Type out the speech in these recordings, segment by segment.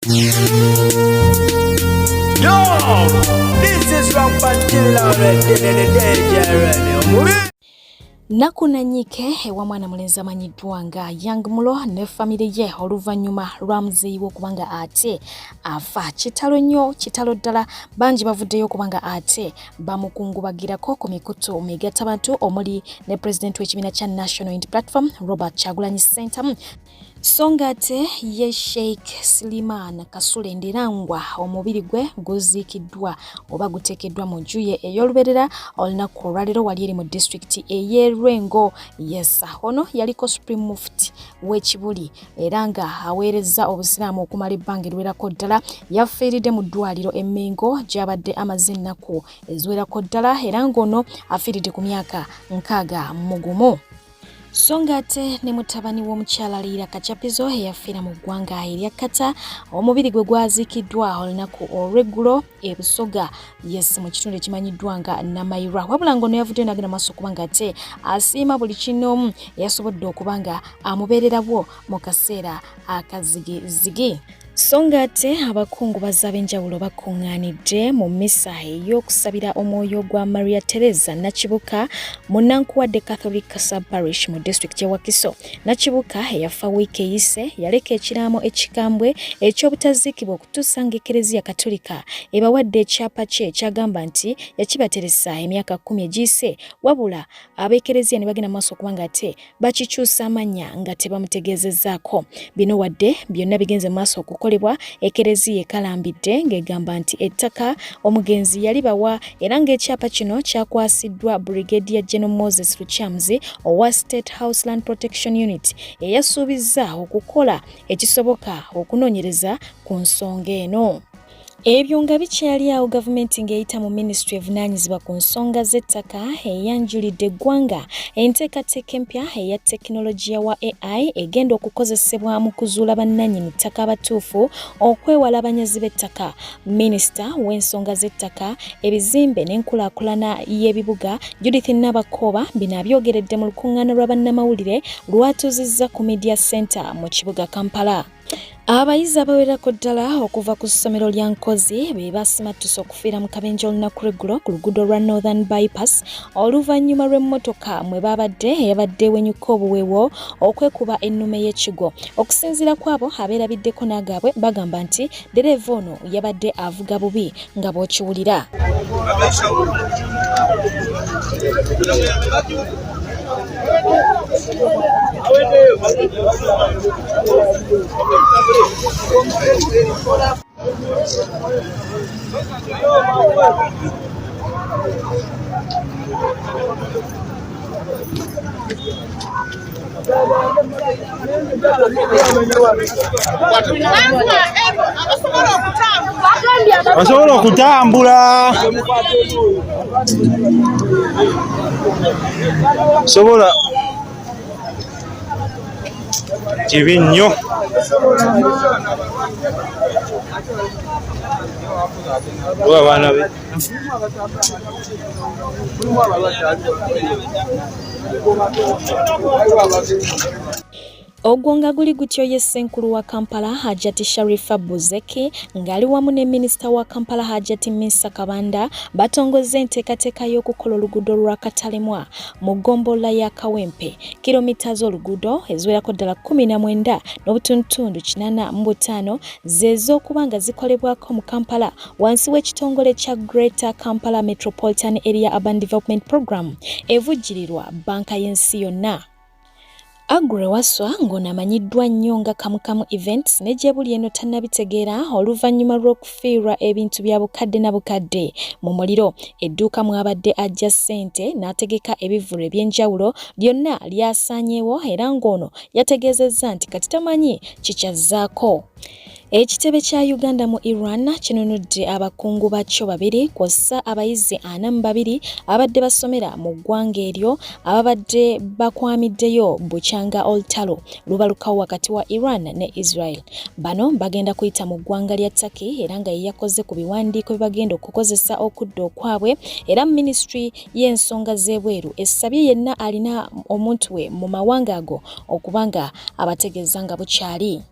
Yo, this is Rampant Killer already, the DJ. Nakunanyike ewa mwana mulenzi amanyiddwa nga Young Mulo ne family ye oluvannyuma lwa muzeeyi okubanga ate afa kitalo nnyo kitalo ddala bangi bavuddeyo okubanga ate bamukungubagirako ku mikutu migattabantu omuli ne president w'ekibiina kya National Unity Platform Robert Kyagulanyi Ssentamu. Songa ate ye Sheikh Siliman Kasule Ndirangwa omubiri gwe guziikiddwa oba guteekeddwa mu nju ye ey'oluberera olunaku olwaleero wali eri mu district ey'Erwengo. Yes, ono yaliko Supreme Mufti w'Ekibuli era nga aweerezza obusiraamu okumala ebbanga eriwerako ddala. Yafiiridde mu ddwaliro e Mengo gy'abadde amaze ennaku eziwerako ddala era ng'ono afiiridde ku myaka 61. Songa ate ne mutabani w'omukyala Lira Kachapizo eyafiira mu ggwanga erya Kata omubiri gwe gwaziikiddwa olunaku olw'eggulo e Busoga. Yes, mu kitundu ekimanyiddwa nga Namayirwa. Wabula ng'ono yavuddeyo n'agenda maaso okubanga ate asiima buli kinoomu yasobodde okubanga amubeererawo mu kaseera akazigizigi. Songa ate abakungubazi ab'enjawulo bakuŋŋaanidde mu mmisa ey'okusabira omwoyo gwa Maria Teresa Nakibuka mu Nankuwadde Catholic Sub-Parish mu district y'e Wakiso. Nakibuka eyafa wiiki eyise yaleka ekiraamo ekikambwe eky'obutaziikibwa okutuusa ng'Ekereziya Katolika ebawadde ekyapa kye ekyagamba nti yakibateresa emyaka 10 egiyise, wabula ab'Ekereziya ne bagenda maaso okubanga ate bakikyusa amannya nga tebamutegeezezzaako. Bino wadde byonna bigenze maaso okukolebwa, Ekereziya ekalambidde ng'egamba nti ettaka omugenzi yali bawa era ng'ekyapa kino kyakwasiddwa Brigadier General Moses Luchamzi owa State House Land Protection Unit eyasuubizza okukola ekisoboka okunoonyereza ku nsonga eno. Ebyo nga bikyali awo gavumenti ng'eyita mu Ministry evunaanyizibwa ku nsonga z'ettaka eyanjulidde eggwanga enteekateeka empya eya tekinologiya wa AI egenda okukozesebwa mu kuzuula bannannyini ttaka abatuufu okwewala abanyazi b'ettaka. Minisita w'ensonga z'ettaka, ebizimbe n'enkulaakulana y'ebibuga Judith Nabakooba bino abyogeredde mu lukuŋŋaana lwa bannamawulire lwatuuzizza ku Media Center mu kibuga Kampala. Abayizi abawerako ddala okuva ku ssomero lya Nkozi be basimattuse okufiira mu kabenje olunaku lw'eggulo ku luguudo lwa Northern Bypass oluvannyuma lw'emmotoka mwe babadde eyabadde ewenyuka obuweewo okwekuba ennume y'ekigo. Okusinziira kwabo abeerabiddeko n'agaabwe bagamba nti ddereeva ono yabadde avuga bubi nga bw'okiwulira. Basobola okutambula. Sobola kibi nnyo. Abaana be Ogwo nga guli gutyo ye Ssenkulu wa Kampala Hajati Sharifa Buzeki ngali wamu ne Minisita wa Kampala Hajati Misa Kabanda batongoze enteekateeka y'okukola oluguudo lwa Katalemwa mu ggombolola ya Kawempe. Kilomita z'oluguudo eziwerako ddala 19 n'obutundutundu 85 z'ez'okuba nga zikolebwako mu Kampala wansi w'ekitongole kya Greater Kampala Metropolitan Area Urban Development Program evujjirirwa Banka y'ensi yonna. Agure Waswa ng'ono amanyiddwa nnyo nga Kamukamu Events ne gyebuli eno tannabitegeera oluvannyuma lw'okufiirwa ebintu bya bukadde na bukadde mu muliro. Edduuka mwabadde ajja ssente n'ategeka ebivvulu eby'enjawulo lyonna lyasaanyeewo era ng'ono yategeezezza nti kati tamanyi kikyazzaako. Ekitebe kya Uganda mu Iran kinunudde abakungu bakyo babiri kw'ossa abayizi 42 abadde basomera mu ggwanga eryo ababadde bakwamiddeyo bukyanga olutalo lubalukawo wakati wa Iran ne Israel. Bano bagenda kuyita mu ggwanga lya Turkey era nga yakoze ku biwandiiko bibagenda okukozesa okudda okwabwe era Ministry y'ensonga z'ebweru essabye yenna alina omuntu we mu mawanga ago okubanga abategeeza nga bukyali.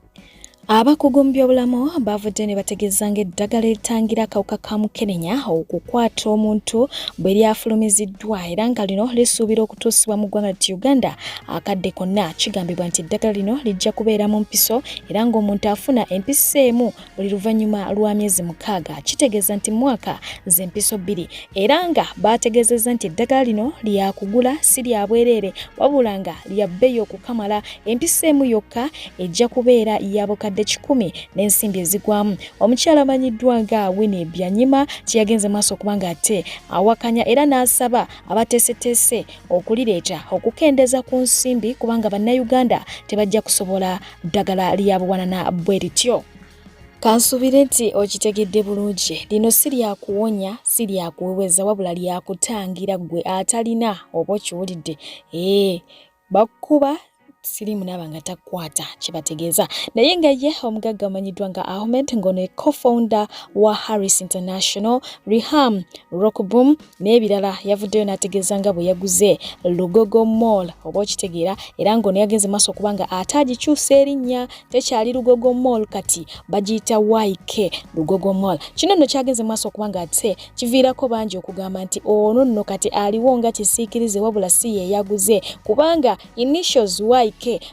Abakugu mu byobulamu bavudde ne bategeeza ng'eddagala eritangira akawuka ka mukenenya okukwata omuntu bwe lyafulumiziddwa era nga lino lisuubira okutuusibwa mu ggwanga ly'e Uganda akadde konna. Kigambibwa nti eddagala lino lijja kubeera mu mpiso era ng'omuntu afuna empiso emu buli luvannyuma lwa myezi 6. Kitegeeza nti mwaka z'empiso 2 era nga baategeezezza nti eddagala lino lyakugula si lya bwereere wabula nga lya bbeeyi okukamala. Empiso emu yokka ejja kubeera y'abukadde 100 n'ensimbi ezigwamu. Omukyala amanyiddwa nga Winnie Byanyima kyagenze maaso okuba nga ate awakanya era n'asaba abateeseteese okulireeta okukendeeza ku nsimbi kubanga bannayuganda tebajja kusobola ddagala lyabuwanana bwe lityo. Kansuubire nti okitegedde bulungi, lino si lyakuwonya si lyakuweweza wabula lyakutangira gwe atalina oba okiwulidde. Bakuba sirimu n'abanga takwata kibategeeza. Naye nga ye omugagga amanyiddwa nga Ahmed ngono co-founder wa Harris International, Riham Rockboom n'ebirala yavuddeyo n'ategeeza nga bwe yaguze Lugogo Mall oba okitegeera era ngono yagenze maaso okuba nga atagikyusa erinnya tekyali Lugogo Mall kati bagiyita YK Lugogo Mall. Kino nno kyagenze maaso okuba nga ate kiviirako bangi okugamba nti ono nno kati aliwo nga kisiikirize wabula si ye yaguze kubanga initials YK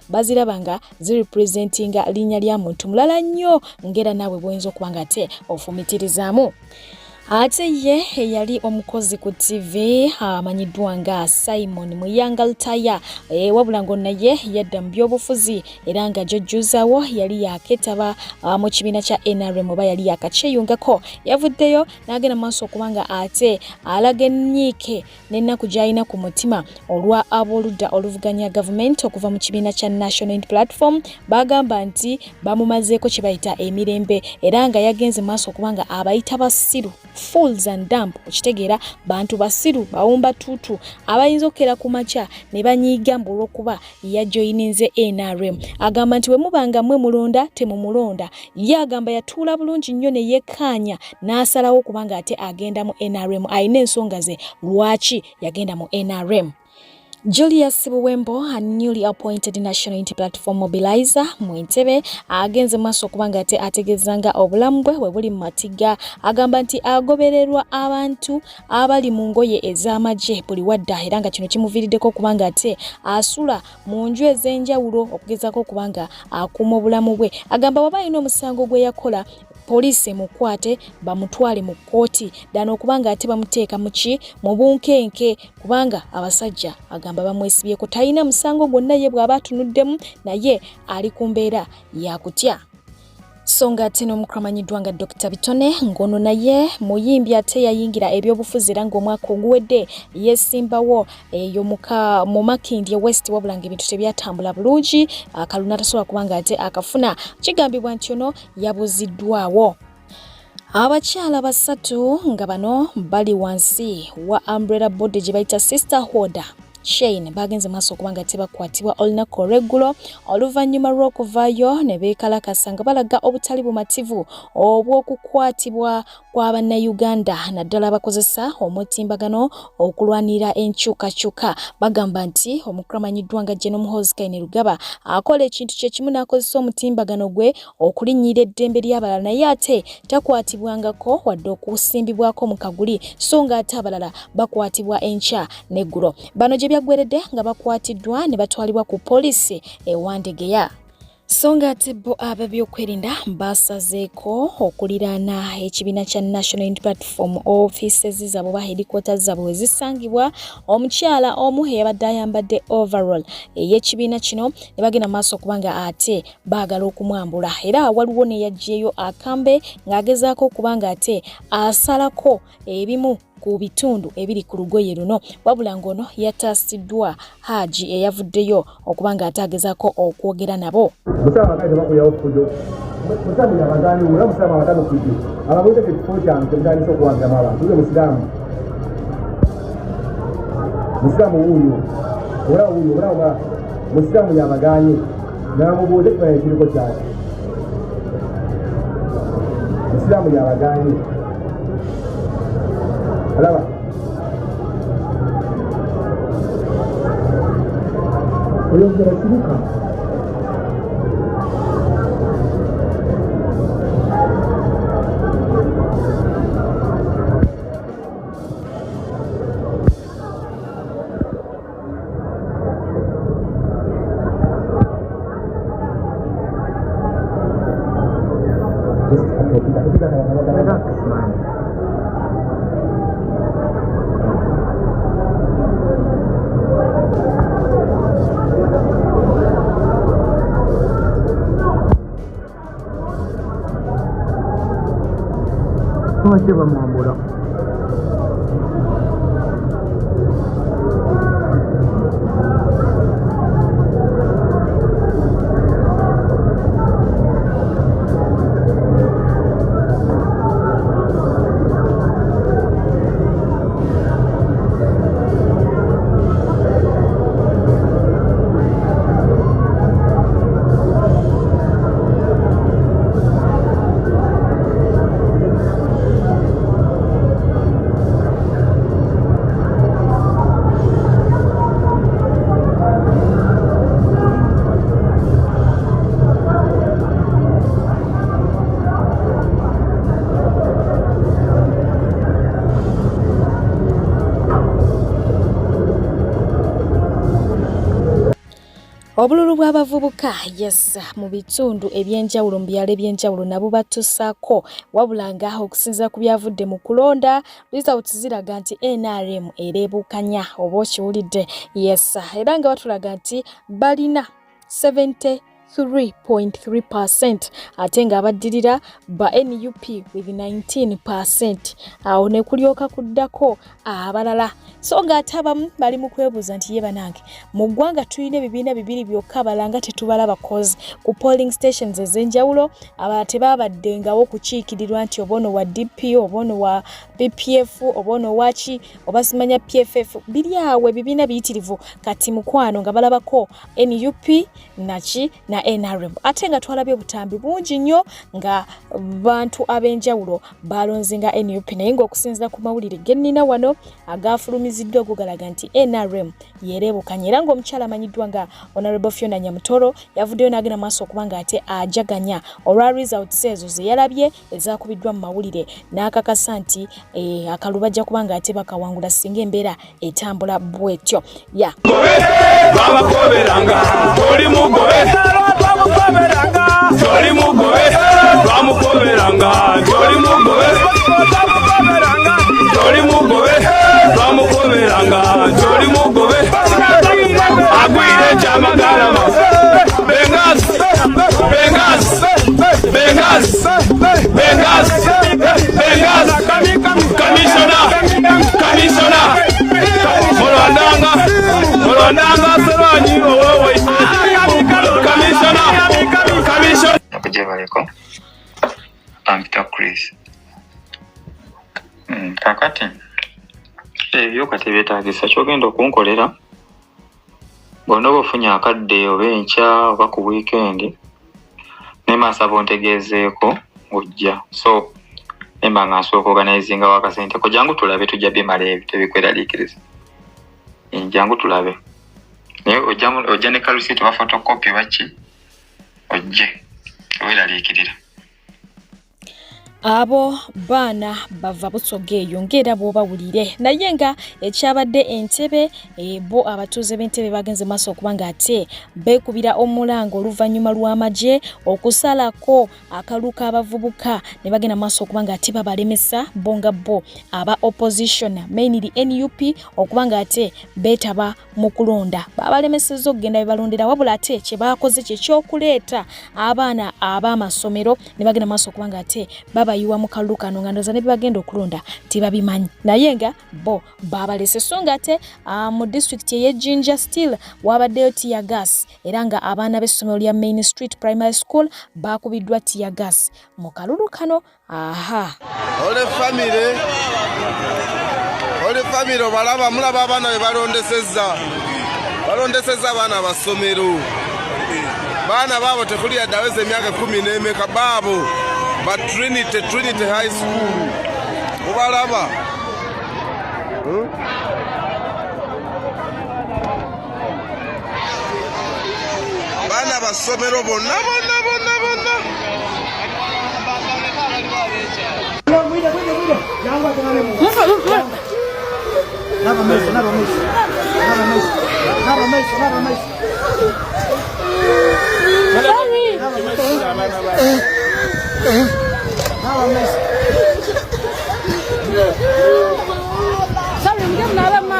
baziraba nga zirepresentinga linnya lya muntu mulala nnyo ngera naawe bw'oyinza okuba nga ate ofumitirizaamu. Ate ye yali omukozi ku TV amanyiddwa nga Simon Muyangaltaya wabula ngo naye yadda mu byobufuzi era nga jjujjuzaawo yali yaketaba mu kibiina kya NRM oba yali yakakyeyungako. Yavuddeyo n'agenda maaso okuba nga ate alaga ennyiike n'ennaku gy'alina ku mutima olwa ab'oludda oluvuganya gavumenti okuva mu kibiina kya National Unity Platform. Bagamba nti bamumazeeko kye bayita emirembe era nga yagenze maaso okuba nga abayita basiru fools and dump okitegeera bantu basiru bawumba tutu abayinza okera ku makya ne banyiiga mbu olw'okuba yajoyininze NRM. Agamba nti we mubanga mwe mulonda temumulonda. Ye agamba yatuula bulungi nnyo ne yekkaanya n'asalawo kubanga ate agenda mu NRM. Ayina ensonga ze lwaki yagenda mu NRM. Julius Buwembo, a newly appointed National Unity Platform mobilizer mu Entebbe, agenze maaso okuba nga ate ategeeza nga obulamu bwe we buli mu matiga. Agamba nti agobererwa abantu abali mu ngoye ez'amagye buli wadda era nga kino kimuviiriddeko okuba nga ate asula mu nju ez'enjawulo okugezaako okuba nga akuuma obulamu bwe. Agamba waba alina omusango gwe yakola poliisi mukwate bamutwale mu kkooti dano okubanga ate bamuteeka mu bunkenke kubanga abasajja agamba bamwesibyeko talina musango gwonna ye bw'aba atunuddemu naye ali ku mbeera yakutya. So nga ate n'omukramanyiddwa nga Dr. Bitone ngono naye muyimbi ate yayingira ebyobufuzi era ng'omwaka oguwedde yesimbawo eyo mu Makindye West wabula ng'ebintu tebyatambula bulungi akaluna tasobola kubanga ate akafuna. Kigambibwa nti ono yabuziddwawo. Abakyala 3 nga bano bali wansi wa umbrella body gye bayita Sisterhood Shane bagenze maaso okuba nga tebakwatibwa olunaku olw'eggulo oluvannyuma lw'okuvaayo ne beekalakasa nga balaga obutali bumativu obw'okukwatibwa kw'Abannayuganda naddala abakozesa omutimbagano okulwanira enkyukakyuka. Bagamba nti omukramanyiddwa nga General Muhoozi Kainerugaba akola ekintu kye kimu n'akozesa omutimbagano gwe okulinnyira eddembe ly'abalala naye ate takwatibwangako wadde okusimbibwako mu kaguli so nga ate abalala bakwatibwa enkya n'eggulo. Bano gye byagweredde nga bakwatiddwa ne batwalibwa ku poliisi ewandegeya. So nga ate bo ab'ebyokwerinda basazeeko okuliraana ekibiina kya National Unity Platform offices zaabwe oba headquarters zaabwe we zisangibwa. Omukyala omu eyabadde ayambadde overall ey'ekibiina kino ne bagenda maaso okuba nga ate baagala okumwambula era waliwo ne yaggyeyo akambe ng'agezaako okuba nga ate asalako ebimu ku bitundu ebiri ku lugoye luno wabula ngono yataasiddwa Haji eyavuddeyo okuba nga atagezaako okwogera nabo. Musama kaita bakuyawo fujo. Musama yabagani ula musama abatano kiti. Ababuze ke kifo kyange mugani so kuwanga mala. Tuge musilamu. Musilamu huyu. Ora musilamu yabagani. Namubuze kwa ekiriko kyake. Musilamu yabagani. Alaba. Oyongera kibuka. Come si va Mambura? Obululu bw'abavubuka yes mu bitundu ebyenjawulo mu byalo ebyenjawulo nabo batusaako wabula nga okusinza ku byavudde mu kulonda results ziraga nti NRM ereebukanya oba okiwulidde yes era nga batulaga nti balina 73.3% ate nga abaddirira ba NUP with 19%. Awo ne kulyoka kuddako abalala so nga atabamu bali mu kwebuuza nti ye banange mu ggwanga tulina ebibiina bibiri byokka balanga tetubalaba cause ku polling stations ez'enjawulo abalala tebabaddengawo kukiikirirwa nti obono wa DPO obono wa BPF obono waki oba simanya PFF biri awo ebibiina biyitirivu kati mukwano nga balabako NUP nachi na NRM ate nga twalabye obutambi bungi nnyo nga bantu ab'enjawulo balonzinga NUP naye ng'okusinziira ku mawulire ge nnina wano agaafulumiziddwa gugalaga nti NRM yereebukanye era ng'omukyala amanyiddwa nga Honorable Fiona Nyamutoro yavuddeyo n'agenda maaso okuba nga ate ajaganya olwa results ezo ze yalabye ezaakubiddwa mu mawulire n'akakasa nti akalu bajja kuba nga ate bakawangula singa embeera etambula bwetyo ya babakoberanga oli mugobe bamukoberanga oli mugobe bamukoberanga oli mugobe bamukoberanga oli mugobe bamukoberanga oli mugobe agwire chamagalama bengas bengas bengas bengas bengas commissioner Molondanga Serani owe commissioner nakujebaleko Peter Chris kakati ebyo kati beetagisa kyogenda okunkolera bonna obafunye akadde oba enkya oba ku weekend nemasaba ontegeezeeko ng'ojja so nemba nga nsooka organizinga wakasente ko jangu tulabe tujja bimala ebyo tebikweraliikiriza jangu tulabe naye ojja ne kalusiti wa photocopy baki ojje weeraliikirira abo baana bava busoge eyo ng'era bw'obawulire naye nga ekyabadde Entebbe bo abatuuze b'Entebbe bagenze maaso okuba nga ate beekubira omulango oluvannyuma lw'amagye okusalako akalu k'abavubuka ne bagenda maaso okuba nga ate babalemesa bo nga bo aba opposition mainly NUP okuba nga ate beetaba mu kulonda babalemesezza okugenda bebalondera wabula ate kye baakoze kye ky'okuleeta abaana ab'amasomero ne bagenda maaso okuba nga ate bayiwa mu kalulu kano nga ndoza ne bagenda okulonda tebabimanyi naye nga bo babalese so nga ate mu district ye Jinja still wabaddeyo tear gas era nga abaana b'essomero lya Main Street Primary School bakubiddwa tear gas mu kalulu kano ole family balaba mulaba abaana be balondesezza abaana basomero baana baabo tekuli yadaweza emyaka 10 n'emeka baabo ba Trinity High School ubalaba bana basomero bonna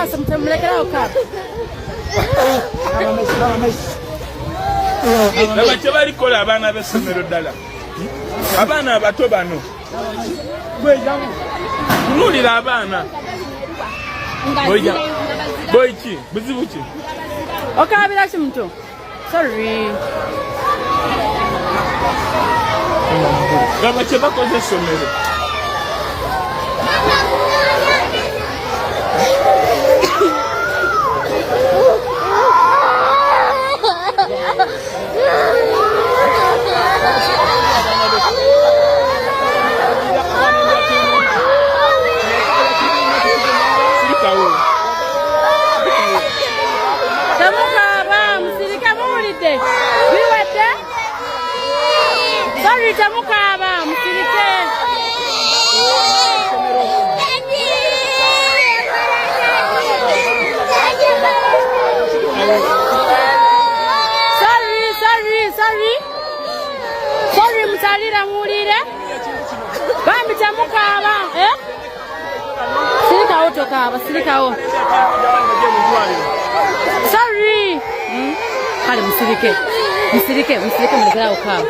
basa mtemulekera okaba. Abache balikola abaana b'essomero ddala. Abaana abato bano. Tunulira abaana. Boyki, buzibu ki? Okabira ki muntu? Sorry. Abache bakoze essomero. Sorry, tamukaba, msirike. Sorry, msalira mulire. Bambi tamukaba, Sirika otokaba, sirika o. Sorry. Kale msirike. Msirike mulekera okaba.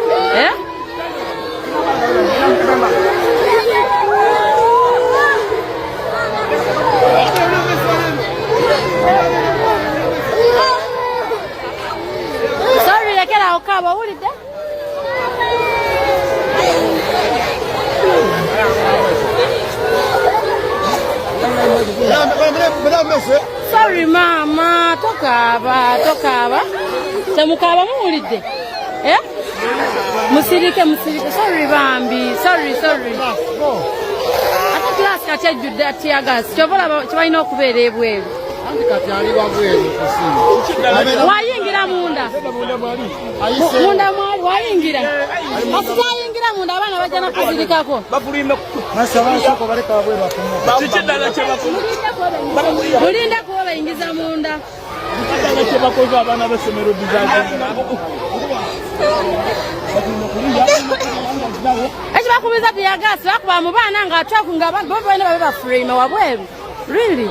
Sorry, lekera okaba ulide. Sorry mama, tokaba. Tamukaba mulide. Musirike. Sorry bambi. Sorry. Ata class kache juda tiagas. Chobola chibaina okubeera ebweru. Kati ali wabweru kusimu. Wayingira munda. Munda mwali wayingira. Asitayingira munda abana bajana kuzirikako. Bapulime masaba ko bareka wabweru bafumo. Kichidala kye bakulu. Mulinda ko bayingiza munda. Kichidala kye bakoze abaana b'essomero bizaje. Echi bakubiza tiagas bakuba mu baana nga atwaku nga abantu bo bene babe baframe wabweru. Really?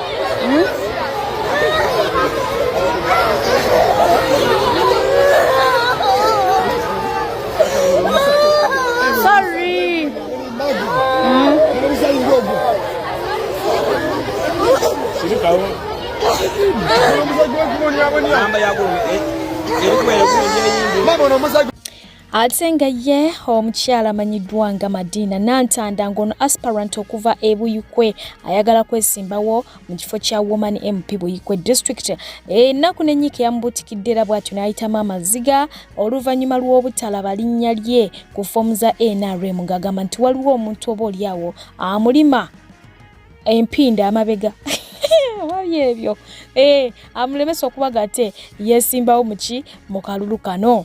Sorry. Ate nga ye omukyala amanyiddwa nga Madina Nantanda ngono aspirant okuva e Buyikwe ayagala kwesimbawo mu kifo kya Woman MP Buyikwe District. Ennaku n'ennyike yamubuutikidde era bw'atyo n'ayitamu amaziga oluvannyuma lw'obutalaba linnya lye ku foomu za NRM ng'agamba nti waliwo omuntu oba oliawo amulima empinda amabega. Wabi ebyo. Amulemesa okubaga ate yeesimbawo mu kalulu kano.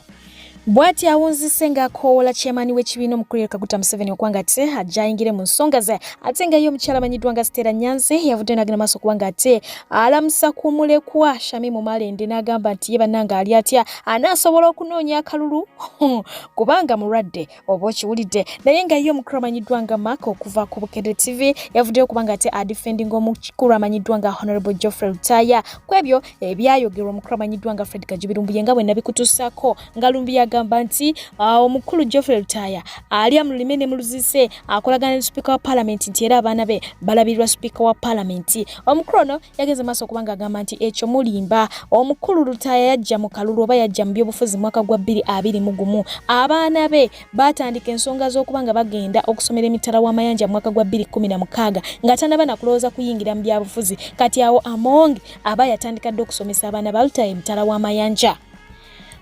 Bwati awunzise nga akoola chairman w'ekibiina omukulu Kaguta Museveni okwanga ate ajja ayingire mu nsonga ze ate nga ye omukyala amanyiddwa nga Stella Nyanzi yavudde n'agenda maaso okubanga ate alamusa ku mulekwa Shamimu Malende n'agamba nti ye bannanga ali atya anaasobola okunoonya akalulu kubanga mulwadde oba okiwulidde naye nga ye omukulu amanyiddwa nga Mark okuva ku Bukedde TV yavuddeyo okubanga ate adifendinga omukulu amanyiddwa nga Honorable Geoffrey Lutaya ku ebyo ebyayogerwa omukulu amanyiddwa nga Fred Kajubirumbuye nga bwe nabikutuusako nga Lumbuye agamba nti omukulu Geoffrey Lutaya ali mu lulime ne mu luzise akolagana ne Speaker wa Parliament nti era abaana be balabirwa Speaker wa Parliament. Omukulu ono yageze maaso okubanga agamba nti ekyo mulimba omukulu Lutaya yajja mu kalulu oba yajja mu byobufuzi mwaka gwa 2021 abaana be batandika ensonga z'okubanga bagenda okusomera emitala w'amayanja mwaka gwa 2016 nga tanaba nakulowooza kuyingira mu byabufuzi kati awo among aba yatandika dde okusomesa abaana ba Lutaya emitala w'amayanja.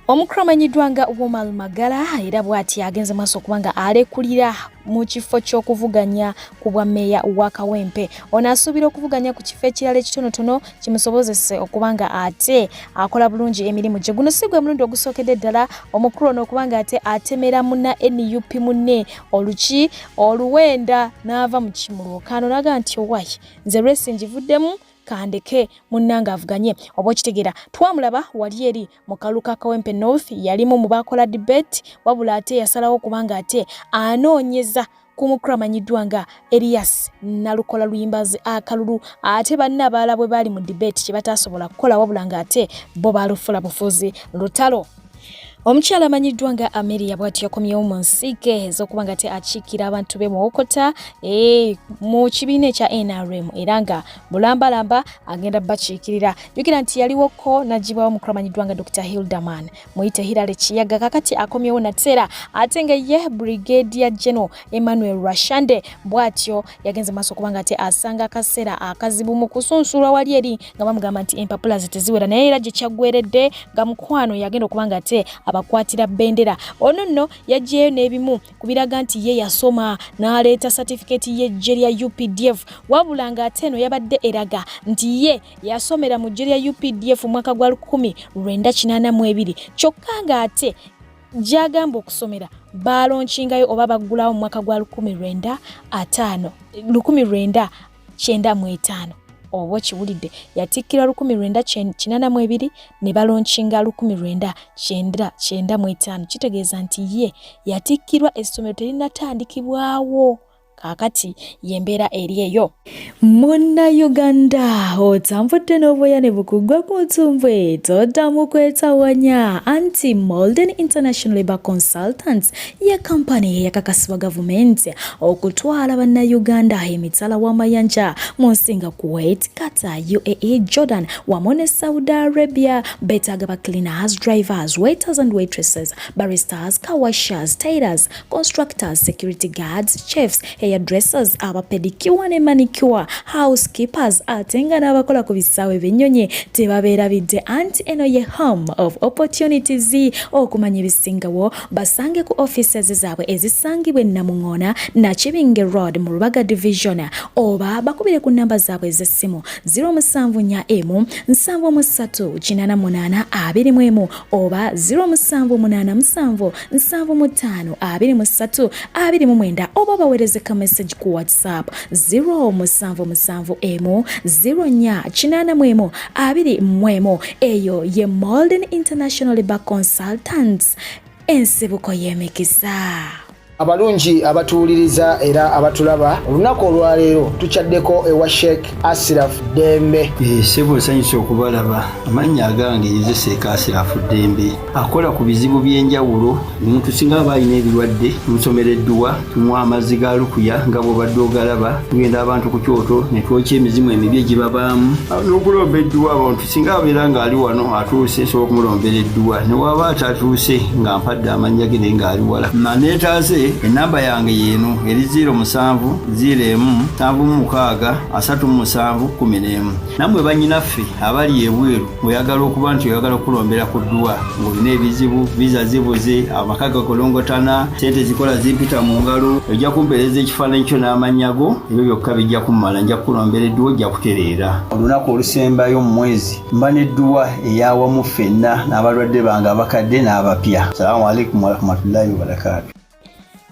Omukulu amanyiddwa nga Womal Magala era bw'ati agenze maaso okubanga alekulira mu kifo ky'okuvuganya ku bwa meya wa Kawempe. Ono asuubira okuvuganya ku kifo ekirala ekitonotono kimusobozese okubanga ate akola bulungi emirimu gye. Guno si gwe mulundi ogusookedde ddala omukulu ono okubanga ate atemera munna NUP munne oluki oluwenda n'ava mu kimulwokaano n'agamba nti owayi nze lwesi ngivuddemu kandeke munnanga avuganye oba okitegeera twamulaba wali eri mu kalulu ka Kawempe North yalimu mu bakola debate wabula ate yasalawo kubanga ate anoonyeza ku mukulu amanyiddwa nga Elias Nalukola Luyimbazi akalulu ate banne abalala bwe bali mu debate kye bataasobola kukola wabula ng'ate bo baalufula bufuzi lutalo. Omukyala amanyiddwa nga Amelia bw'ati yakomyewo mu nsiike ez'okuba nga akiikira abantu be mu Okota mu kibiina ekya NRM era nga bulambalamba agenda bakiikirira. Jjukira nti yaliwoko n'aggyibwawo mukulu amanyiddwa nga Dr. Hildaman Muyite Hilary Kiyaga kakati akomyewo nateera ate nga ye Brigadier General Emmanuel Rashande bw'atyo yagenze maaso okuba nga ate asanga akaseera akazibu mu kusunsulwa wali eri nga bamugamba nti empapula ze teziwera naye era gye kyaggweredde nga mukwano yagenda okuba nga ate abakwatira bendera. Ono nno yaggyeyo n'ebimu kubiraga nti ye yasoma n'aleeta certificate y'eggye lya UPDF wabula ng'ate eno yabadde eraga nti ye yasomera mu ggye lya UPDF mwaka gwa 1982 kyokka ng'ate gy'agamba okusomera baalonkingayo oba baggulawo mu mwaka gwa 1995 oba kiwulidde yatikkirwa 1982 ne balonchinga 1995 kitegeeza nti ye yatikkirwa essomero terinatandikibwawo kakati yembeera eri eyo. Muna Uganda otambudde n'obwoya ne bukugwa ku ntumbwe toddamu kwetawanya anti Molden International Labour Consultants ye kampani yakakasibwa gavumenti okutwala bannayuganda emitala w'amayanja mu nsi nga Kuwait, Qatar, UAE, Jordan wamu ne Saudi Arabia. Beetaaga ba cleaners, drivers, waiters and waitresses, baristas, car washers, tailors, constructors, security guards, chefs, hairdressers, abapedicure ne manicure, housekeepers ate nga n'abakola ku bisaawe b'ennyonyi tebabeerabidde anti eno ye home of opportunities. Okumanya ebisingawo basange ku offices zaabwe ezisangibwa e Namuŋŋoona Nakibinge Road mu Lubaga Division oba bakubire ku namba zaabwe ez'essimu 074 73 88 21 oba 0787 75 23 29 oba baweereze ka message ku WhatsApp 077 04 21 eyo ye Molden International Labour Consultants ensibuko y'emikisa. Abalungi abatuuliriza era abatulaba olunaku olwaleero tukyaddeko ewa Sheikh Ashraf Dembe. Sebo sanyusa okubalaba amannya agange Seeka Ashraf Dembe akola ku bizibu by'enjawulo. Omuntu singa aba alina ebirwadde tumusomereddwa tumuwa amazzi ga lukuya nga bw'obadde ogalaba tugenda abantu ku kyoto ne twokya emizimu emibi egibabaamu n'okulombeddwa. Abantu singa abeera ng'ali wano atuuse sobola okumulombereddwa ne waba atatuuse nga mpadde amannya ge naye ng'ali wala maneetaase. Enamba yange yeno eri 0707763711. Namwe bannyinaffe abali ebweru oyagala okuba nti oyagala okulombera ku ddwa ng'olina ebizibu visa zibuze amaka gakolongotana sente zikola zimpita mu ngalo ojja kumpeereza ekifaananyi kyo n'amanyago ebyo byokka bijja kummala nja kukulombera eddwa ojja kutereera. Olunaku olusembayo mu mwezi mba n'eddwa eyawamu ffenna n'abalwadde bange abakadde n'abapya. Salaamu alaikum warahmatullahi wabarakatuh.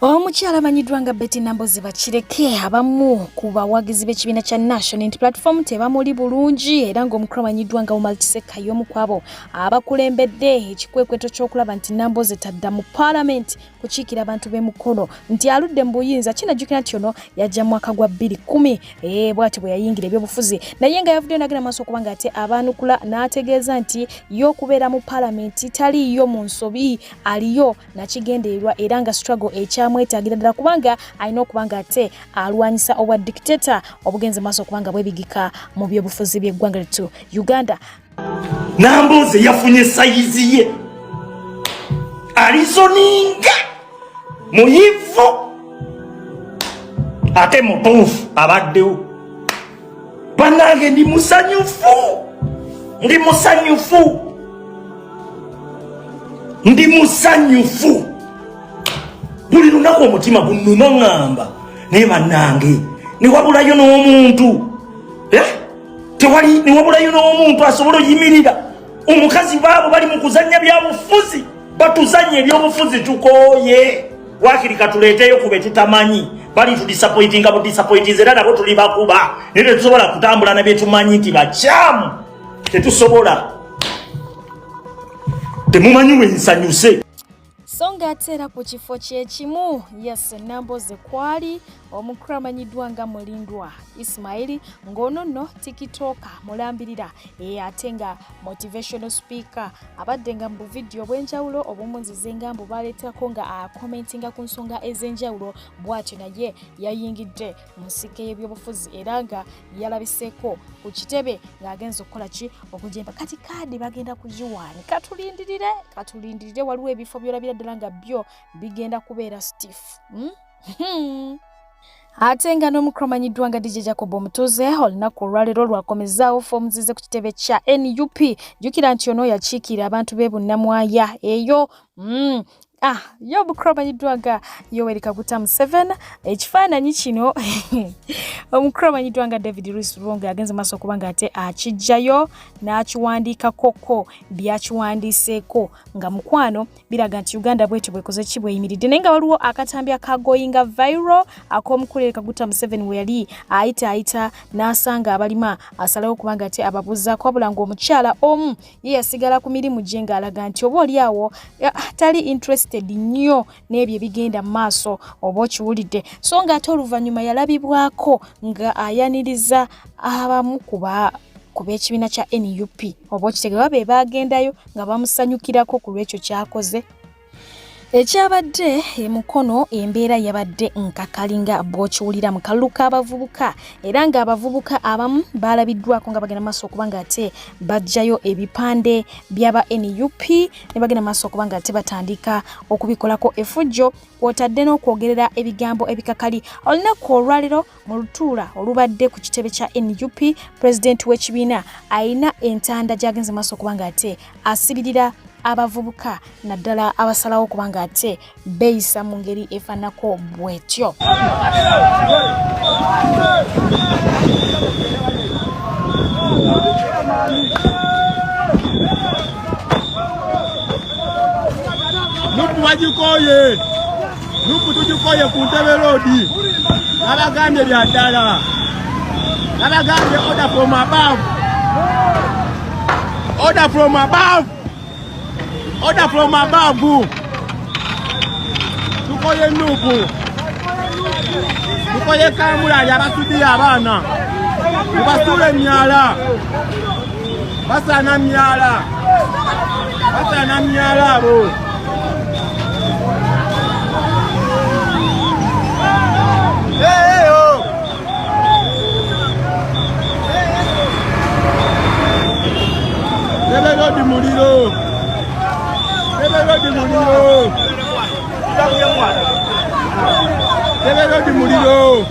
Omukyala amanyiddwa nga Betty Nambozi Bakireke abamu ku bawagizi b'ekibiina kya National Unity Platform tebamuli bulungi era ng'omukulu amanyiddwa nga Omar Kiseka y'omu kwabo abakulembedde ekikwekweto ky'okulaba nti Nambozi tadda mu Parliament kukiikira abantu b'emukono nti aludde mu buyinza. Kinajjukira nti ono yajja mu mwaka gwa 2010 bw'ati bwe yayingira ebyobufuzi naye nga yavuddeyo n'agenda maaso okuba nga ate abanukula n'ategeeza nti y'okubeera mu Parliament taliyo mu nsobi aliyo nakigendererwa era nga struggle mwetagira ddala kubanga alina okubanga ate alwanyisa obwa dictator obugenze maaso okubanga bwebigika mu byobufuzi by'eggwanga littu Uganda. Nambozi yafunye sayizi ye alizoninga muyivu ate mutuufu abaddewo. Bannange ndi musanyufu buli lunaku omutima gunnuma ngamba naye bannange newabulayo n'omuntu newabulayo n'omuntu asobola oyimirira. Omukazi baabo bali mu kuzannya byabufuzi batuzanye ebyobufuzi tukooye wakiri katuleeteyo kube tutamanyi bali tudisappointinga budisappointinze era nabo tuli bakuba naye tetusobola kutambula na byetumanyi nti bakyamu tetusobola. Temumanyi we nsanyuse. Songa atera ku kifo kyekimu yes Namboze kwali omukulu amanyiddwa nga Mulindwa Ismail ng'ono nno tikitoka mulambirira ate nga motivational speaker abadde nga mu video bw'enjawulo obumunzize nga mbu baleetako nga commentinga ku nsonga ez'enjawulo bw'atyo naye yayingidde mu nsike y'ebyobufuzi era nga yalabiseeko ku kitebe ng'agenza okukola ki okujemba kati kaadi bagenda kugiwaani katulindirire waliwo ebifo byolabira ddala nga byo bigenda kubeera stiff ate nga n'omukulu amanyiddwa nga DJ Jacob Omutuuze olunaku olwaleero lwakomezaawo foomuzize ku kitebe kya NUP jjukira nti ono yakiikira abantu b'e Bunnamwaya eyo yo omukulu amanyiddwa nga Yoweri Kaguta Museveni ekifaananyi kino omukulu amanyiddwa nga David Louis Lungu agenze maaso okuba nga ate akijjayo n'akiwandiikakoko byakiwandiiseeko nga mukwano biraga nti Uganda bwetyo bwekoze ki bweyimiridde naye nga waliwo akatambi akagoyinga viral ak'omukulu Kaguta Museveni we yali ayita n'asanga abalima asalawo okuba nga ate ababuuzaako wabula ng'omukyala omu ye yasigala ku mirimu gye ng'alaga nti oba oli awo tali interest nnyo n'ebyo ebigenda mu maaso oba okiwulidde so nga ate oluvannyuma yalabibwako nga ayaniriza abamu ku b'ekibiina kya NUP oba okitegeera be bagendayo nga bamusanyukirako ku lw'ekyo kyakoze ekyabadde emukono embeera yabadde nkakalinga bw'okiwulira mu kalulu k'abavubuka era ng'abavubuka abamu baalabiddwako nga bagenda maaso okuba nga ate bajjayo ebipande by'aba NUP ne bagenda maaso okuba nga ate batandika okubikolako effujjo kw'otadde n'okwogerera ebigambo ebikakali olunaku olwaleero mu lutuula olubadde ku kitebe kya NUP pulezidenti w'ekibiina ayina entanda gy'agenze maaso okuba nga ate asibirira abavubuka naddala abasalawo okuba nga ate beeyisa mu ngeri efaanako bw'etyo Nupu wagikoye Nupu tugikoye ku Ntebe Road nabagambye bya ddala nabagambye order from above order from above order from above tukoye Nupu tukoye Kamula yabasudde abaana mubasule emyala basana myala abo Lebe muliro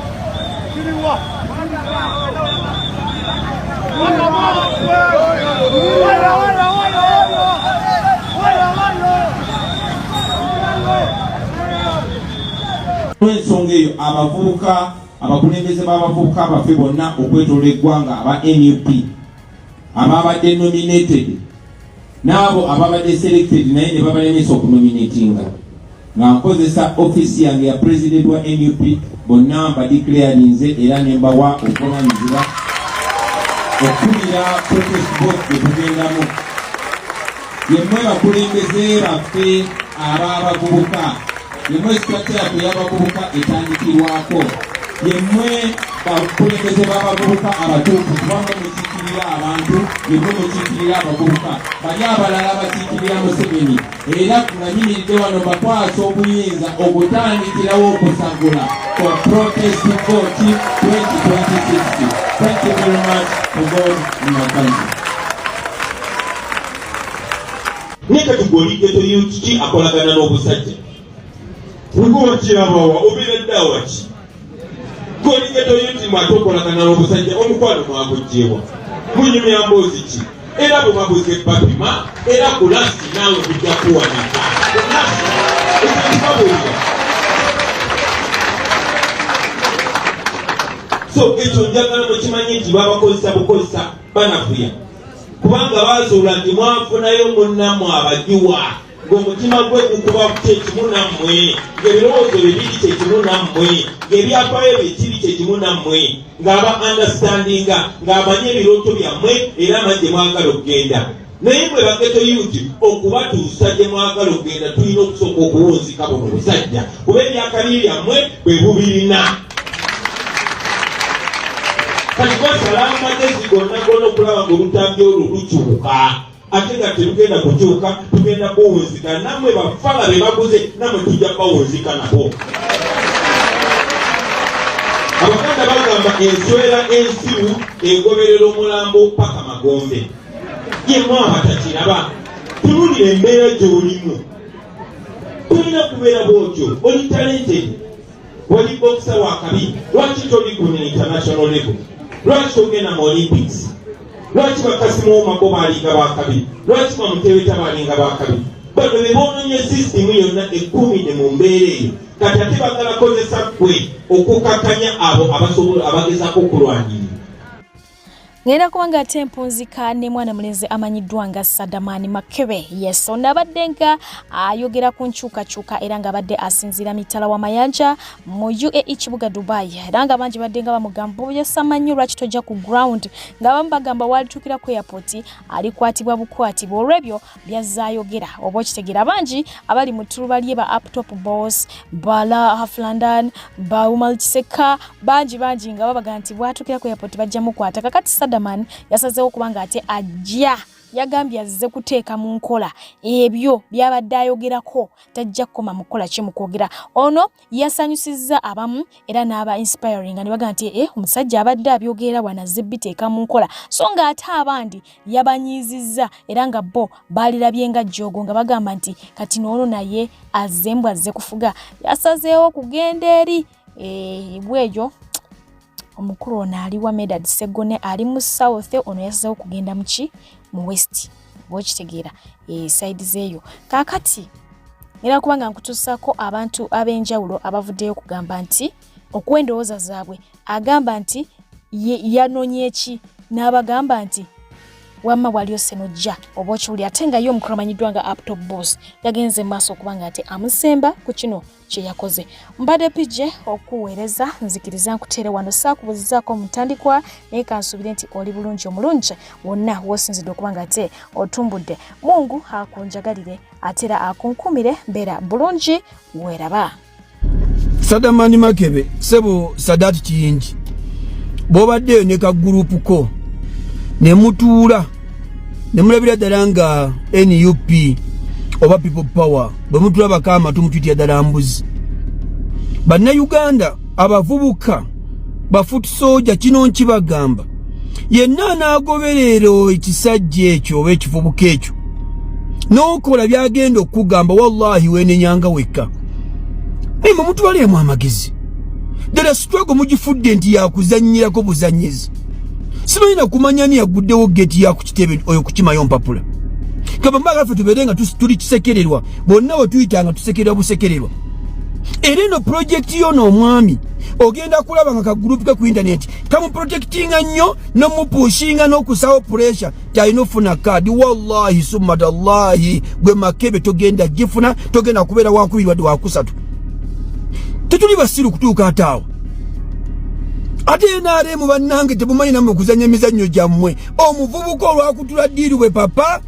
ensonga eyo abavubuka abakulembeze b'abavubuka abaffe bonna okwetoloola eggwanga aba NUP ababadde nominated n'abo ababadde selected naye ne babalemesa okunominatinga nga nkozesa ofisi yange ya president wa NUP bonna mbadeclarinze era ne mbawa obuvunaanyizibwa okulira protest vote gye tugendamu yemmwe bakulembeze baffe ab'abavubuka yemmwe structure yaffe y'abavubuka etandikirwako yemmwe bakulembeze b'abavubuka abatuufu kubanga mukiikirira abantu yemmwe mukiikirira abavubuka bali abalala bakiikirira Museveni era nga nyimiridde wano bakwasa obuyinza okutandikirawo okusagula for protest vote 2026. Thank you very much for God in your country. Nika tugolidde to youth ki akolagana n'obusajja Rugo kirabawa obiredda waki Golidde to youth mwatokolagana n'obusajja omukwano mwagojjewa munyumya mbozi ki era bwe mabuze papima era kulasi nawe kujja kuwanika so ekyo njagala mukimanyi nti babakozesa bukozesa banafuya kubanga bazuula nti mwafunayo munnammwe abajuwa ng'omutima gwe gukuba kyekimu nammwe ng'ebirowoozo bye biri kyekimu nammwe ng'ebyafaayo bye kiri kyekimu nammwe ng'aba understandinga ng'amanyi ebirooto byammwe era amanyi gye mwagala okugenda naye bwe bageto yuti okubatuusa gye mwagala okugenda tulina okusooka okuwunzika buno busajja kuba emyaka byammwe bwe bubirina kati basalamu magezi gonna okulaba ng'olutambi olwo lukyuka ate nga terugenda kukyuka tugenda kuwunzika nammwe bafala be baguze nammwe tujja bawunzika nabo abaganda bagamba enswera ensiru egoberera omulambo paka magombe ye mwaba takiraba tunulira embeera gy'olimu tulina kubeera bwotyo oli talented wali bokisa wakabi lwaki toli ku international level lwaki togenda mu olympics lwaki bakasimu omako baalinga bakabi lwaki bamutebeta baalinga bakabi bano be boononye sisitimu yonna ekkumidde mu mbeera eyo kati ate bagala kozesa ggwe okukakanya abo abagezaako okulwanirira ngenda kubanga ate mpunzika ne mwana mulenzi amanyiddwa nga Sadamani Makebe yeso nabadde nga ayogera ku nkyukakyuka era nga badde asinzira mitala wa mayanja mu UAE kibuga Dubai era nga bangi badde nga bamugamba obuyasamanyi lwaki tojja ku ground nga bambagamba walitukira ku airport alikwatibwa bukwati olwebyo byazaayogera oba okitegera bangi abali mu tuluba lye ba Uptop Boss Bala Haflandan ba Umal Kiseka bangi nga babaga nti bwatukira ku airport bajja mukwata kakati Sadamani yasazeewo kubanga ate ajja yagambye azze kuteeka mu nkola ebyo byabadde ayogerako tajja kukoma mu kkola kye mu kwogera ono yasanyusizza abamu era n'aba inspiring ne baga nti omusajja abadde abyogera wanazze biteeka mu nkola so nga ate abandi yabanyiizizza era nga bo baalirabye nga jjogo nga bagamba nti kati n'ono naye azzembwa azze kufuga yasazeewo kugenda eri bwejo omukulu ono ali wa Medad Segone ali mu south ono yasazeewo kugenda mu west bw'okitegeera side zeeyo kakati era kubanga nkutuusako abantu ab'enjawulo abavuddeyo kugamba nti okwendowooza zaabwe agamba nti yanonye eki n'abagamba nti wamma waliyo senojja oba okiwuli ate nga ye omukulu amanyiddwa nga Uptop Boss yagenze mu maaso okubanga ate amusemba ku kino kye yakoze mbadde pije okuweereza nzikiriza nkuteere wano saakubuzizaako mutandikwa naye kansubire nti oli bulungi omulungi wonna w'osinzidde okubanga ate otumbudde Mungu akunjagalire ate era akunkumire mbeera bulungi weeraba Sadamani Makebe sebo Sadati Kiyingi bw'obaddeyo ne ka gurupu ko ne mutuula ne mulabira ddala nga NUP oba People Power bwe mutuula bakama tumutwitya ddala mbuzi bannayuganda abavubuka bafoot soja kino nkibagamba yenna anaagoberera ekisajja ekyo oba ekivubuka ekyo n'okola byagenda okugamba wallahi weenenyanga wekka naye mutwaleemu amagezi ddala struggle mugifudde nti yakuzannyirako buzanyizi simanyi kumanya ni yaguddewo geti ya ku kitebe oyo kukimayo mpapula kabambaga ffe tubeere nga tuli kisekererwa bonna bwe tuyitanga tusekererwa busekererwa era eno projekiti yo n'omwami ogenda kulaba nga kagurupu ke ku intaneti kamuprotectinga nnyo n'omupushinga n'okusawo pressure talina ofuna kaadi wallahi sumatallahi gwe Makebe togenda gifuna togenda kubeera wakubiri wadde wakusatu tetuli basiru kutuuka ataawo ate NRM bannange tebumanyi namwe okuzanya emizannyo gyammwe omuvubuka olwakutula ddiiru bwe papa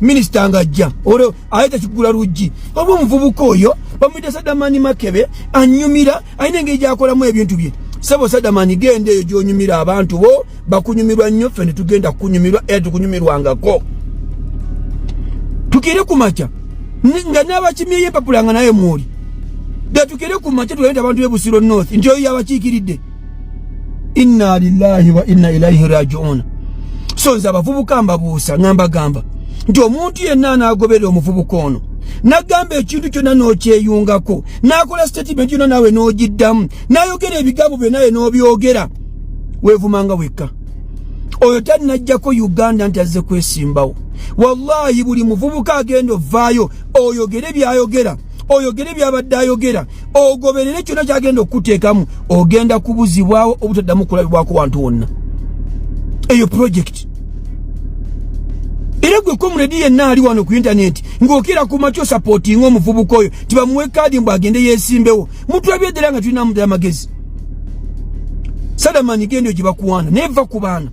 minisita ng'ajja olwo ayita kigula luggi oba omuvubuka oyo bamuyita Sadamani Makebe anyumira alina engeri gy'akolamu ebintu bye sebo Sadamani genda eyo gy'onyumira abantu bo bakunyumirwa nnyo ffe ne tugenda kunyumirwa era tukunyumirwangako tukire ku makya nga n'abakimye y'empapula nga naye mwoli tukire ku makya tugaleta abantu b'e Busiro North nti oyo yabakiikiridde inna lillahi wa inna ilaihi raji'un so nze abavubuka mbabuusa ngambagamba nti omuntu yenna anaagoberera omuvubuka ono nagamba ekintu kyonna n'okyeyungako n'akola statement yonna naawe n'ogiddamu n'ayogera ebigambo byonna naye n'obyogera weevumanga wekka oyo tannajjako Uganda nti azze kwesimbawo wallahi buli muvubuka agenda ovaayo oyogere byayogera oyogere byabadde ayogera ogoberere kyonna kyagenda okuteekamu ogenda kubuzibwawo obutaddamu kulabibwako wantu wonna eyo project era gwe komuledi yenna ali wano ku intaneti ng'okira ku makyo supportinga omuvubuka oyo tibamuwe kaadi mbw agende yeesimbewo mutulabye ddala nga tulina mudala magezi Sadamani genda gye bakuwaana neva ku baana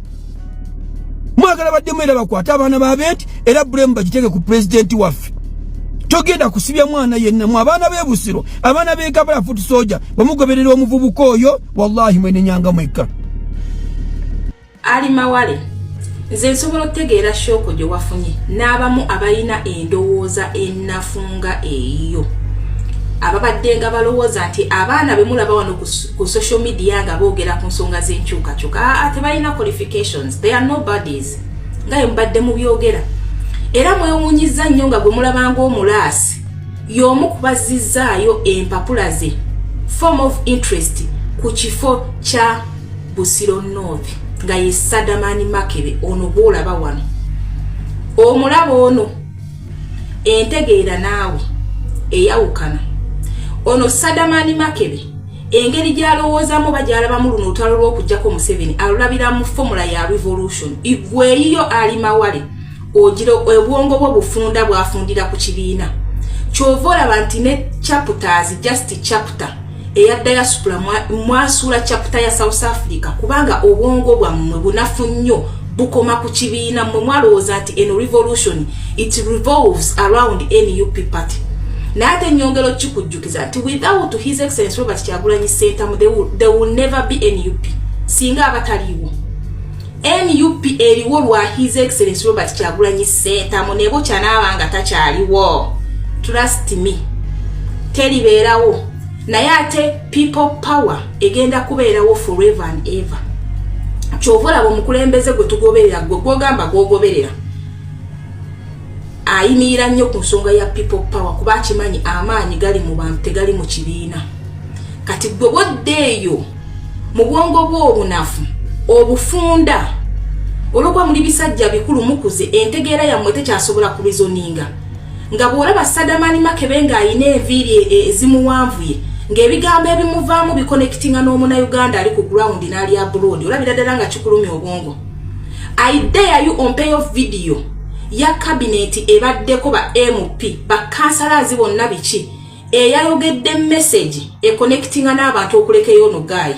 mwagala baddemu era bakwata abaana babenti era blame bagiteke ku president waffe togenda kusibya mwana yenna mu abaana b'ebusiro abaana b'ekabala foot soldier bamugoberera omuvubuka oyo wallahi mwene nyanga mweka ali mawale nze nsobola okutegeera shoko gye wafunye n'abamu abalina endowooza ennafunga eyo ababadde nga balowooza nti abaana be mulaba wano ku social media nga boogera ku nsonga z'enkyukakyuka tebalina qualifications, they are nobodies nga mbadde mu byogera era mwewuunyiza nnyo nga gwe mulaba ng'omulaasi y'omu kubazizzaayo empapula ze form of interest ku kifo kya Busiro North nga ye Sadamani Makebe ono bw'olaba wano omulaba ono entegeera naawe eyawukana ono Sadamani Makebe engeri gy'alowoozaamu bagyalabamu luno olutalo lw'okuggyako Museveni alulabira mu formula ya revolution igweyiyo ali mawale ogira obwongo bwo bufunda bwafundira ku kibiina kyova olaba nti ne chapters just chapter eya diaspora mwasuula chapter ya South Africa kubanga obwongo bwammwe bunafu nnyo bukoma ku kibiina mmwe mwalowooza nti eno revolution it revolves around NUP party nate nyongero kikujjukiza nti without his excellence Robert Kyagulanyi Ssentamu there will never be NUP singa abataliwo NUP eriwo lwa his excellence Robert Kyagulanyi Ssentamu nebo kyanaabanga takyaliwo trust me teribeerawo naye ate people power egenda kubeerawo forever and ever kyovolaba omukulembeze gwe tugoberera gwe gwogamba gwogoberera ayimirira nnyo ku nsonga ya people power kuba akimanyi amaanyi gali mu bantu tegali mu kibiina kati gwe bwoddeeyo mu bwongo bw'obunafu obufunda olwokuba muli bisajja bikulu mukuze entegeera yammwe tekyasobola kubizoninga nga bw'olaba Sadamani Makebe ng'ayina enviiri ezimuwanvuye ng'ebigambo ebimuvaamu bikonnekitinga n'omuna Uganda ali ku ground n'ali abroad olabira ddala nga kikulumya obwongo I dare you on pay of video ya cabinet ebaddeko ba MP bakansalazi bonna biki eyayogedde message ekonnekitinga n'abantu okulekeyo ono gayi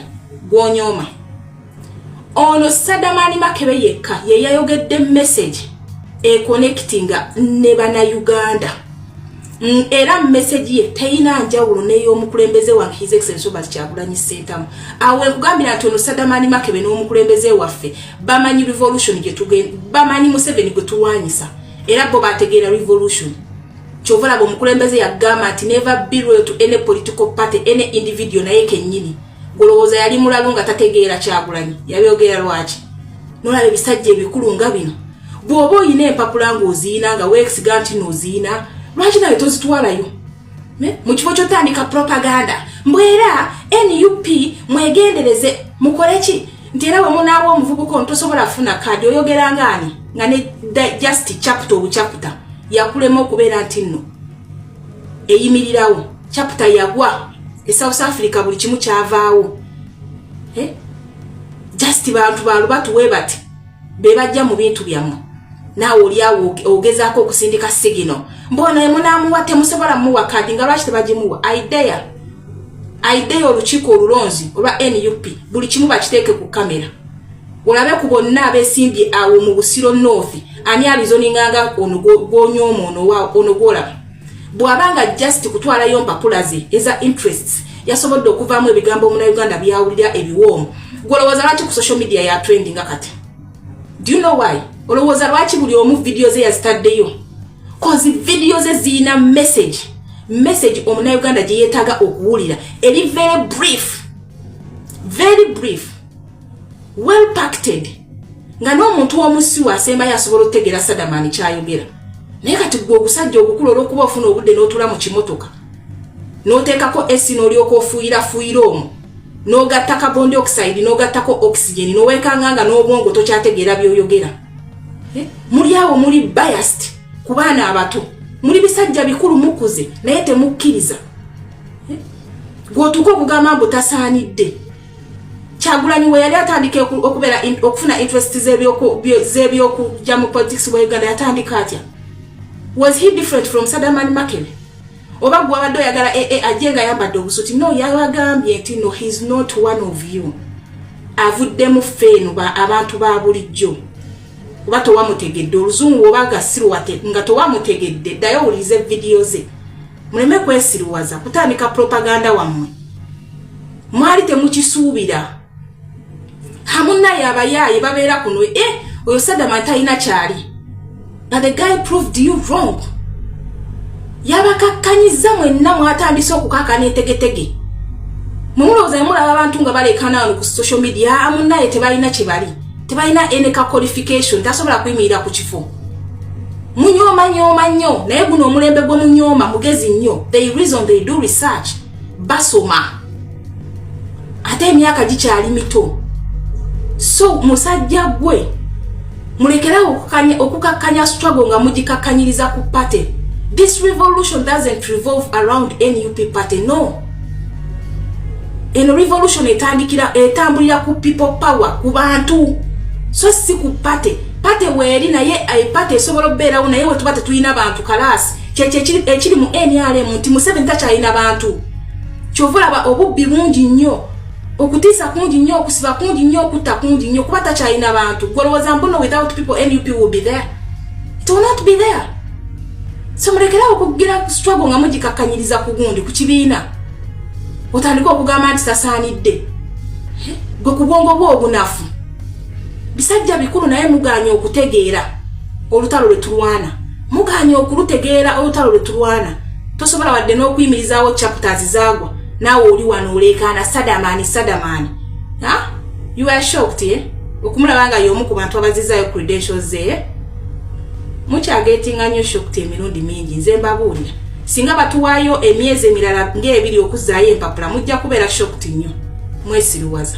gwonyoma ono Sadamani Makebe yekka ye yayogedde message ekonnekitinga ne bana Uganda era message ye teyina njawulo n'ey'omukulembeze wa His Excellency Robert Kyagulanyi Ssentamu awe kugambira nti ono Sadamani Makebe n'omukulembeze waffe bamanyi revolution gye tugenda bamanyi Museveni gwe tulwanyisa era bo bategeera revolution kyovolaba omukulembeze yagamba nti never be loyal to any political party any individual naye kennyini golowooza yali mulalu nga tategeera Kyagulanyi yabyogera lwaki nolaba ebisajja ebikulu nga bino bw'oba oyina empapula ng'oziina nga weesiga nti n'oziina lwaki nawe tozitwalayo mu kifo ky'otandika propaganda mbwera NUP mwegendereze mukole ki nti era wemunaawa omuvubuka ono tosobola kufuna kaadi oyogera ngaani nga ne just chapter obuchapter yakulema okubeera nti nno eyimirirawo chapter yagwa e South Africa buli kimu kyavaawo just bantu balubatuwe bati bebajja mu bintu byammwe naawe oliawo ogezaako okusindika sigino mbona emunaamuwa temusobola muwa kaadi nga lwaki tebagimuwa aideya olukiiko olulonzi olwa NUP buli kimu bakiteeke ku kamera olabe ku bonna abeesimbye awo mu Busiro North ani abizoninganga ono gw'onyooma ono gw'olaba bw'abanga just kutwalayo mpapula ze eza interests yasobodde okuvaamu ebigambo omuna Uganda byawulira ebiwoomu gw'olowooza lwaki ku social media ya trendinga kati do you know why olowooza lwaki buli omu video ze yazitaddeyo cause video ze ziyina message omuna Uganda gye yeetaaga okuwulira eri very brief well packed nga n'omuntu w'omusiwa asembayo asobola okutegeera Sadamani kyayogera naye kati gwe ogusajja ogukulu olw'okuba ofuna obudde n'otula mu kimotoka n'oteekako esi n'olyoka ofuuyira omwo n'ogatta carbon dioxide n'ogattako oxygen n'oweekanga nga n'obwongo tokyategeera by'oyogera muli awo muli biased ku baana abato muli bisajja bikulu mukuze naye temukkiriza gw'otuuka okugamba mbu tasaanidde Kyagulanyi we yali atandika okubeera okufuna interest z'ebyokujja mu politics wa Uganda yatandika atya was he different from Sadamani Makebe oba gwe abadde oyagala ajje nga yambadde obusuti no yabagambye nti no he's not one of you avuddemu feenu abantu ba bulijjo oba towamutegedde oluzungu oba gasiruwate nga towamutegedde ddayo owulize vidiyo ze muleme kwesiruwaza kutandika propaganda wammwe mwali temukisuubira hamunnaye abayaaye babeera kuno oyo Saddam talina kyali but the guy proved you wrong yabakakkanyiza mwenna mwatandise okukakana entegetege mumulowooza mulaba abantu nga balekana wano ku social media amunnaye tebalina kye bali tebalina eneka qualification tasobola kuyimirira ku kifo munyooma nnyo naye guno omulembe gwe munyooma mugezi nnyo the reason they do research basoma ate emyaka gikyali mito so musajja gwe mulekerawo okukakkanya struggle nga mugikakkanyiriza ku party. This revolution doesn't revolve around NUP party, no. Eno revolution etambulira ku people power ku bantu so si ku party. Party weri naye party esobola okubeerawo naye we tuba tetulina bantu kalasi ekiri mu NRM nti Museveni takyalina bantu kyovulaba obubbi bungi nnyo okutiisa kungi nnyo okusiba kungi nnyo okutta kungi nnyo kuba takyalina bantu gwolowooza mbuno without people NUP will be there. It will not be there. So mulekerawo okugira struggle nga mugikakkanyiriza ku gundi ku kibiina otandika okugamba nti sasaanidde gwe ku bwongo bwo obunafu bisajja bikulu naye muganya okutegeera olutalo lwe tulwana muganya okulutegeera olutalo lwe tulwana tosobola wadde n'okuyimirizaawo chapters zaagwa naawe oli wano oleekaana Saddam you are shocked okumulaba nga y'omu ku bantu abazizaayo credentials ze mukyagetinga nnyo shocked emirundi mingi nze mbabuulira singa batuwaayo emyezi emirala ng'ebiri okuzzaayo empapula mujja kubeera shocked nnyo mwesiruwaza.